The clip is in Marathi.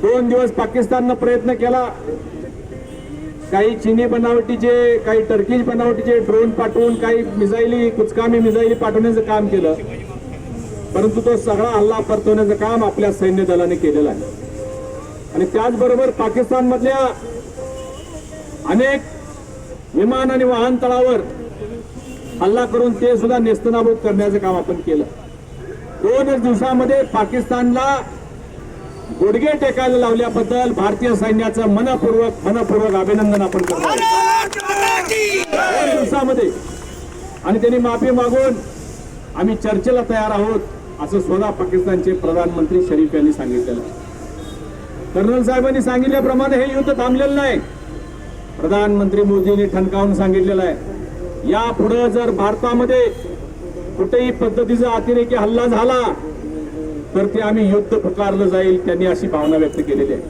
2 दिवस पाकिस्ताननं प्रयत्न केला, काही चीनी बनावटीचे, काही टर्किश बनावटीचे ड्रोन पाठवून काही मिसाईली, कुचकामी मिसाईली पाठवण्याचं काम केलं, परंतु तो सगळा हल्ला परतवण्याचं काम आपल्या सैन्य दलाने केलेलं आहे. आणि त्याचबरोबर पाकिस्तान मधल्या अनेक विमान आणि वाहन तळावर हल्ला करून ते सुद्धा नेस्तनाबूत करण्याचं काम आपण केलं. 2 दिवसामध्ये पाकिस्तानला गुडघे टेकायला लावल्याबद्दल भारतीय सैन्याचं मनपूर्वक अभिनंदन आपण करतो. 2 दिवसामध्ये. आणि त्यांनी माफी मागून आम्ही चर्चेला तयार आहोत असं स्वतः पाकिस्तानचे प्रधानमंत्री शरीफ यांनी सांगितलेलं आहे. कर्नल साहेबांनी सांगितल्याप्रमाणे हे युद्ध थांबलेलं नाही. प्रधानमंत्री मोदींनी ठणकावून सांगितलेलं आहे, यापुढे जर भारतामध्ये कुठेही पद्धतीचा अतिरेकी हल्ला झाला तर ते आम्ही युद्ध पुकारलं जाईल, त्यांनी अशी भावना व्यक्त केलेली आहे.